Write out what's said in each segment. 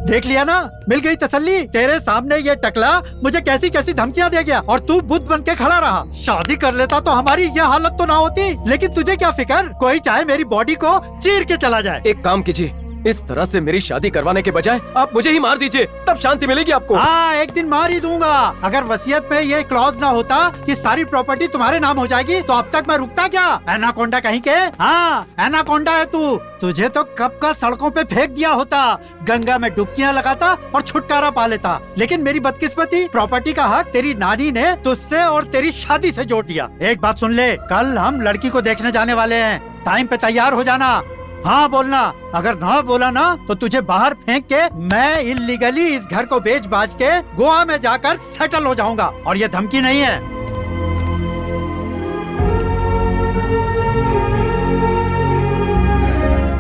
देख लिया ना, मिल गई तसल्ली। तेरे सामने ये टकला मुझे कैसी कैसी धमकियां दे गया और तू बुद्ध बन के खड़ा रहा। शादी कर लेता तो हमारी ये हालत तो ना होती, लेकिन तुझे क्या फिक्र, कोई चाहे मेरी बॉडी को चीर के चला जाए। एक काम कीजिए, इस तरह से मेरी शादी करवाने के बजाय आप मुझे ही मार दीजिए, तब शांति मिलेगी आपको। हाँ, एक दिन मार ही दूंगा। अगर वसीयत में ये क्लॉज ना होता कि सारी प्रॉपर्टी तुम्हारे नाम हो जाएगी, तो अब तक मैं रुकता क्या? एनाकोंडा कहीं के। हाँ, एनाकोंडा है तू। तुझे तो कब का सड़कों पे फेंक दिया होता, गंगा में डुबकियां लगाता और छुटकारा पा लेता। लेकिन मेरी बदकिस्मती, प्रॉपर्टी का हक तेरी नानी ने तुझसे और तेरी शादी से जोड़ दिया। एक बात सुन ले, कल हम लड़की को देखने जाने वाले हैं, टाइम पे तैयार हो जाना। हाँ बोलना, अगर ना बोला ना तो तुझे बाहर फेंक के मैं इल्लीगली इस घर को बेच बाज के गोवा में जाकर सेटल हो जाऊंगा। और ये धमकी नहीं है।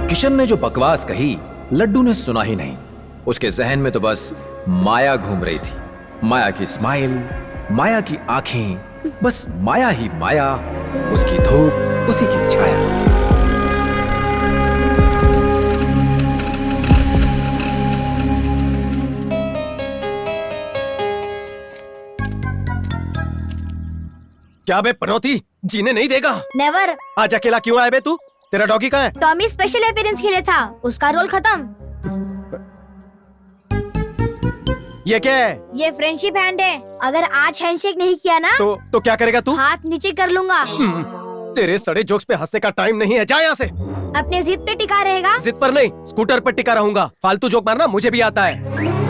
किशन ने जो बकवास कही लड्डू ने सुना ही नहीं। उसके जहन में तो बस माया घूम रही थी। माया की स्माइल, माया की आंखें, बस माया ही माया, उसकी धूप, उसी की छाया। क्या बे पनौती, जीने नहीं देगा? नेवर। आज अकेला क्यों आया बे तू? तेरा डॉगी कहाँ है? टॉमी स्पेशल अपीयरेंस के लिए था, उसका रोल खत्म। ये क्या है? ये फ्रेंडशिप हैंड है। अगर आज हैंडशेक नहीं किया ना तो क्या करेगा तू? हाथ नीचे कर लूंगा। तेरे सड़े जोक्स पे हंसने का टाइम नहीं है, जा यहाँ से। अपने जिद पे टिका रहेगा? जिद पर नहीं, स्कूटर पर टिका रहूंगा। फालतू जोक मारना मुझे भी आता है।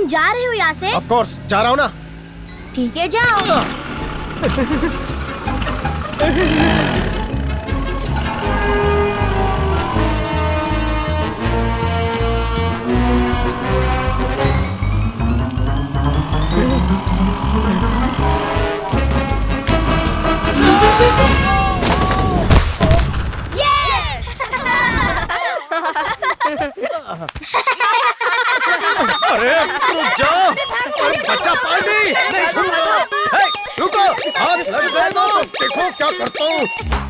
जा रहे हो यहाँ से? Of course, जा रहा हूँ ना। ठीक है, जाओ। अरे रुक जाओ, अरे बच्चा पानी नहीं छोड़ूंगा। हे, रुको, हाथ लग गए तो देखो क्या करता हूँ।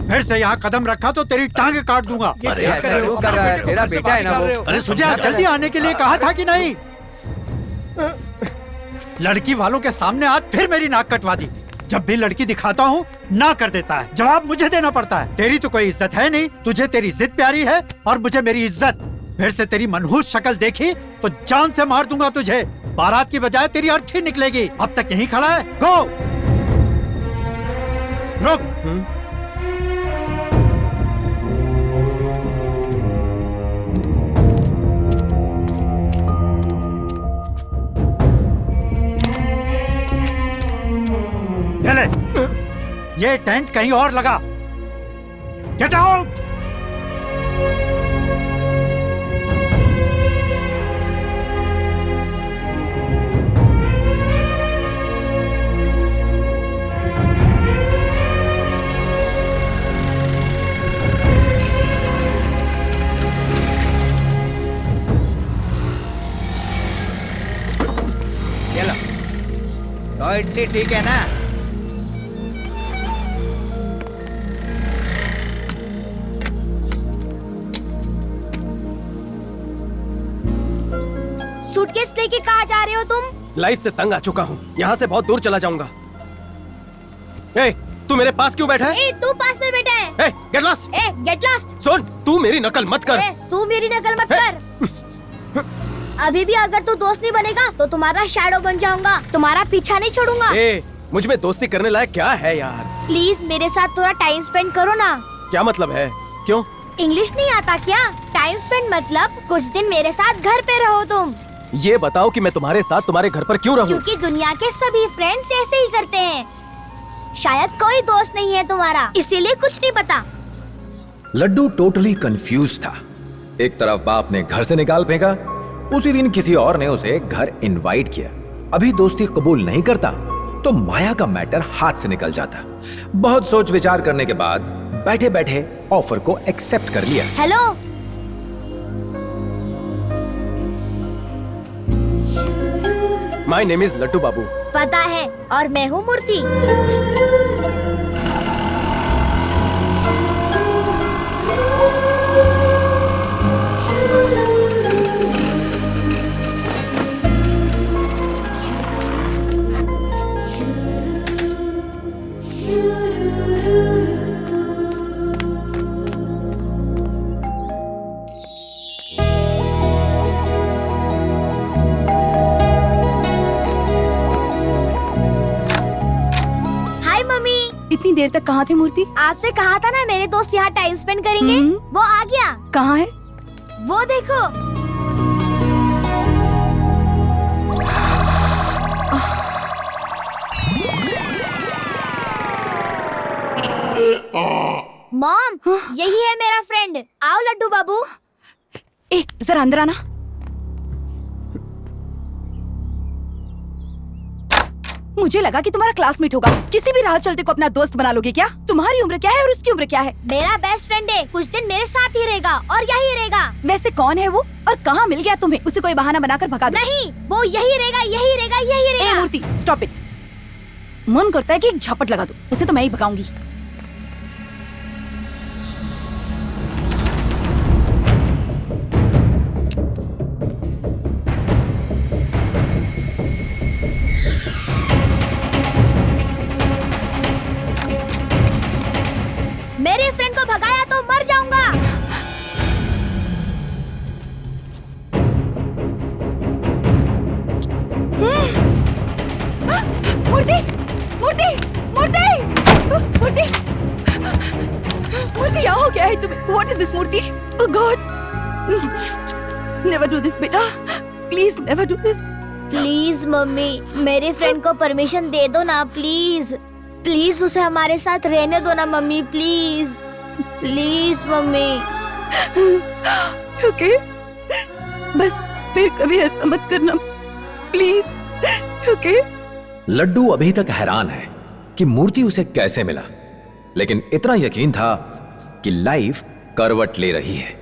फिर से यहाँ कदम रखा तो तेरी टांगे काट दूंगा। अरे ऐसा क्यों कर रहा है? तेरा बेटा है ना वो। अरे सुझा, जल्दी आने के लिए कहा था कि नहीं? लड़की वालों के सामने आज फिर मेरी नाक कटवा दी। जब भी लड़की दिखाता हूँ ना कर देता है, जवाब मुझे देना पड़ता है। तेरी तो कोई इज्जत है नहीं, तुझे तेरी जिद प्यारी है और मुझे मेरी इज्जत। फिर से तेरी मनहूस शक्ल देखी तो जान से मार दूंगा तुझे। बारात की बजाय तेरी अर्थी निकलेगी। अब तक यहीं खड़ा है, गो। रुक। ये टेंट कहीं और लगा। Get out. ये लो, तो इडली ठीक है ना? सूटकेस लेके कहाँ जा रहे हो तुम? लाइफ से तंग आ चुका हूँ, यहाँ से बहुत दूर चला जाऊंगा। ए, तू मेरे पास क्यों बैठा है? ए, तू पास में बैठा है। ए, गेट लॉस्ट। ए, गेट लॉस्ट। सुन, तू मेरी नकल मत कर। तू मेरी नकल मत कर। अभी भी अगर तू दोस्त नहीं बनेगा तो तुम्हारा शैडो बन जाऊंगा, तुम्हारा पीछा नहीं छोड़ूंगा। ए, मुझ में दोस्ती करने लायक क्या है यार? प्लीज मेरे साथ थोड़ा टाइम स्पेंड करो ना। क्या मतलब है? क्यों? इंग्लिश नहीं आता क्या? टाइम स्पेंड मतलब कुछ दिन मेरे साथ घर पे रहो तुम। ये बताओ कि मैं तुम्हारे साथ तुम्हारे घर पर क्यों रहूं? क्योंकि दुनिया के सभी फ्रेंड्स ऐसे ही करते हैं। शायद कोई दोस्त नहीं है तुम्हारा, इसीलिए कुछ नहीं पता। लड्डू टोटली कंफ्यूज था। एक तरफ बाप ने घर से निकाल फेंका, उसी दिन किसी और ने उसे घर इनवाइट किया। अभी दोस्ती कबूल नहीं करता तो माया का मैटर हाथ से निकल जाता। बहुत सोच विचार करने के बाद बैठे बैठे ऑफर को एक्सेप्ट कर लिया। Hello, my name is Laddu Babu. पता है, और मैं हूँ मूर्ति। इतनी देर तक कहाँ थे मूर्ति? आपसे कहा था ना मेरे दोस्त यहाँ टाइम स्पेंड करेंगे। वो आ गया। कहाँ है? वो देखो। मॉम, यही है मेरा फ्रेंड। आओ लड्डू बाबू। ए, जरा अंदर आना। मुझे लगा कि तुम्हारा क्लासमेट होगा। किसी भी राह चलते को अपना दोस्त बना लोगे क्या? तुम्हारी उम्र क्या है और उसकी उम्र क्या है? मेरा बेस्ट फ्रेंड है, कुछ दिन मेरे साथ ही रहेगा और यही रहेगा। वैसे कौन है वो और कहाँ मिल गया तुम्हें? उसे कोई बहाना बनाकर भगा दो। नहीं, वो यही रहेगा, यही रहेगा, यही रहेगा। ए मूर्ति, स्टॉप इट। मन करता है कि एक झपट लगा दो। उसे तो मैं ही भगाऊंगी। मेरे फ्रेंड को भगाया तो मर जाऊंगा। मूर्ति, मूर्ति, मूर्ति, मूर्ति, मूर्ति, क्या हो गया है तुम्हें? What is this, मूर्ति? Oh God! Never do this, बेटा। Please, never do this. Please mummy, मेरे फ्रेंड को परमिशन दे दो ना, प्लीज। प्लीज उसे हमारे साथ रहने दो ना mummy, please please mummy. Okay, बस फिर कभी ऐसा मत करना, प्लीज। ओके। लड्डू अभी तक हैरान है कि मूर्ति उसे कैसे मिला, लेकिन इतना यकीन था कि लाइफ करवट ले रही है।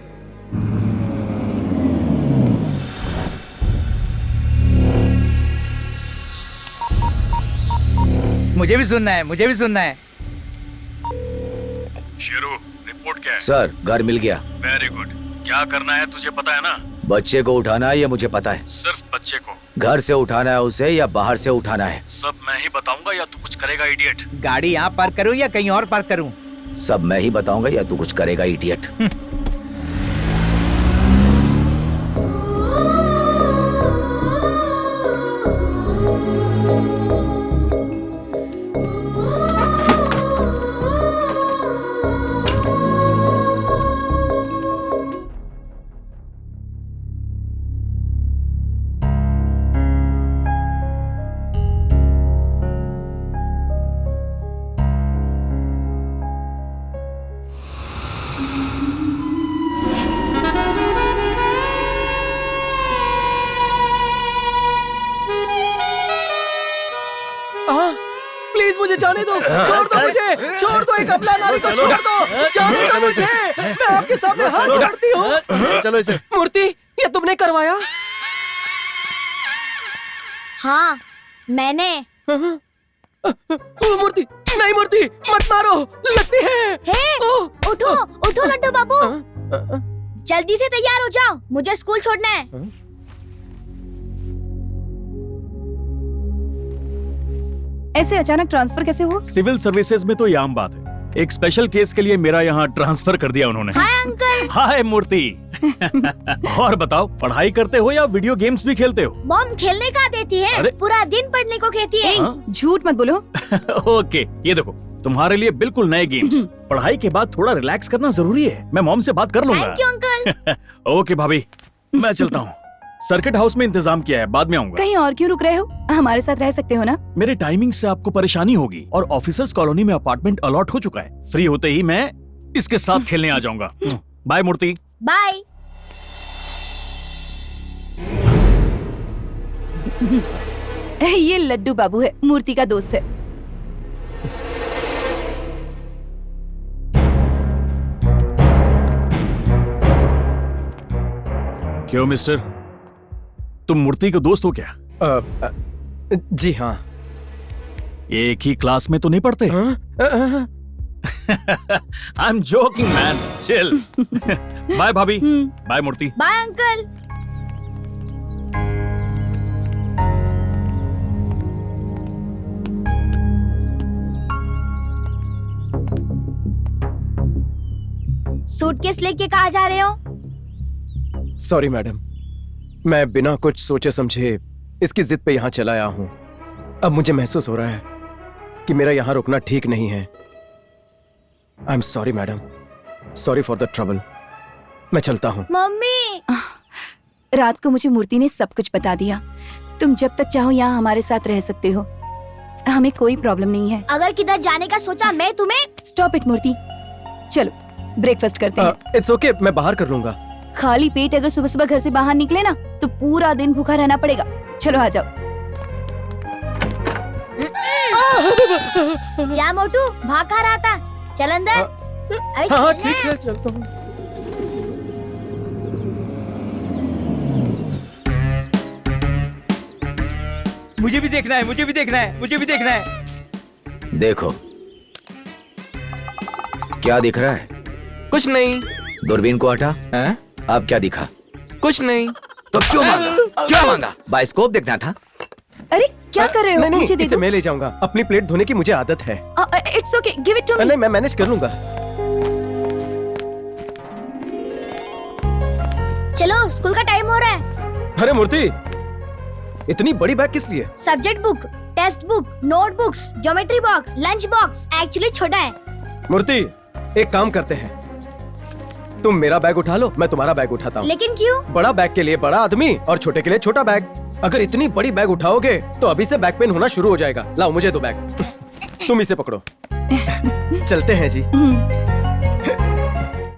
मुझे भी सुनना है, मुझे भी सुनना है। शेरू, रिपोर्ट क्या है? सर, घर मिल गया। Very good. क्या करना है तुझे पता है ना? बच्चे को उठाना है, ये मुझे पता है। सिर्फ बच्चे को? घर से उठाना है उसे या बाहर से उठाना है? सब मैं ही बताऊंगा या तू कुछ करेगा इडियट? गाड़ी यहाँ पार्क करूँ या कहीं और पार्क करूँ? सब मैं ही बताऊंगा या तू कुछ करेगा इडियट? प्लीज मुझे जाने दो, छोड़ दो मुझे, छोड़ दो, एक अबला नारी को छोड़ दो, जाने दो मुझे, मैं आपके सामने हाथ जोड़ती हूँ। चलो इसे। मूर्ति, ये तुमने करवाया? हाँ, मैंने। मूर्ति, नहीं मूर्ति, मत मारो, लगती है। हे, उठो, उठो लड्डू बाबू, जल्दी से तैयार हो जाओ, मुझे स्कूल छोड़ना है। ऐसे अचानक ट्रांसफर कैसे हुआ? सिविल सर्विसेज में तो ये आम बात है। एक स्पेशल केस के लिए मेरा यहाँ ट्रांसफर कर दिया उन्होंने। Hi uncle. हाय मूर्ति। और बताओ, पढ़ाई करते हो या वीडियो गेम्स भी खेलते हो? मॉम खेलने का देती है, अरे? पूरा दिन पढ़ने को कहती है। झूठ मत बोलो। ओके, ये देखो, तुम्हारे लिए बिल्कुल नए गेम्स। पढ़ाई के बाद थोड़ा रिलैक्स करना जरूरी है। मैं मॉम से बात कर लूंगा। Thank you uncle. ओके भाभी, मैं चलता हूँ। सर्किट हाउस में इंतजाम किया है, बाद में आऊंगा। कहीं और क्यों रुक रहे हो? हमारे साथ रह सकते हो ना? मेरे टाइमिंग से आपको परेशानी होगी और ऑफिसर्स कॉलोनी में अपार्टमेंट अलॉट हो चुका है। फ्री होते ही मैं इसके साथ खेलने आ जाऊंगा। बाय मूर्ति। बाय। ये लड्डू बाबू है, मूर्ति का दोस्त है। क्यों मिस्टर, तुम मूर्ति के दोस्त हो क्या? जी हाँ। एक ही क्लास में तो नहीं पढ़ते? I am joking man, chill. Bye भाभी। Bye Murthy. Bye uncle. Suitcase लेके कहाँ जा रहे हो? सॉरी मैडम, मैं बिना कुछ सोचे समझे इसकी जिद पे यहाँ चला आया हूँ। अब मुझे महसूस हो रहा है कि मेरा यहाँ रुकना ठीक नहीं है। I am sorry madam, sorry for the trouble. मैं चलता हूँ। मम्मी। रात को मुझे मूर्ति ने सब कुछ बता दिया। तुम जब तक चाहो यहाँ हमारे साथ रह सकते हो, हमें कोई प्रॉब्लम नहीं है। अगर किधर जाने का सोचा मैं तुम्हें। स्टॉप इट मूर्ति, चलो ब्रेकफास्ट करते हैं। इट्स ओके, मैं बाहर कर लूंगा। खाली पेट अगर सुबह सुबह घर से बाहर निकले ना तो पूरा दिन भूखा रहना पड़ेगा। चलो आ जाओ। जा मोटू, भाग खा रहा था। चल अंदर। अरे हाँ चल ना। ठीक है, चलता हूँ। मुझे भी देखना है, मुझे भी देखना है, मुझे भी देखना है। देखो क्या दिख रहा है? कुछ नहीं। दूरबीन को हटा। हैं? अब क्या दिखा? कुछ नहीं। तो क्यों मांगा? क्यों मांगा? बाइस्कोप देखना था। अरे क्या कर रहे हो? नहीं, मुझे दे इसे दो। मैं ले जाऊंगा। अपनी प्लेट धोने की मुझे आदत है। It's okay, give it to me. नहीं, मैं मैनेज कर लूंगा। चलो स्कूल का टाइम हो रहा है। अरे मूर्ति, इतनी बड़ी बैग किस लिए? Subject book, text book, notebooks, geometry box, lunch box. Actually छोटा है। मूर्ति, एक काम करते हैं, तुम मेरा बैग उठा लो, मैं तुम्हारा बैग उठाता हूँ। लेकिन क्यों? बड़ा बैग के लिए बड़ा आदमी और छोटे के लिए छोटा बैग। अगर इतनी बड़ी बैग उठाओगे तो अभी से बैक पेन होना शुरू हो जाएगा। लाओ मुझे दो बैग। तुम इसे पकड़ो। चलते हैं जी।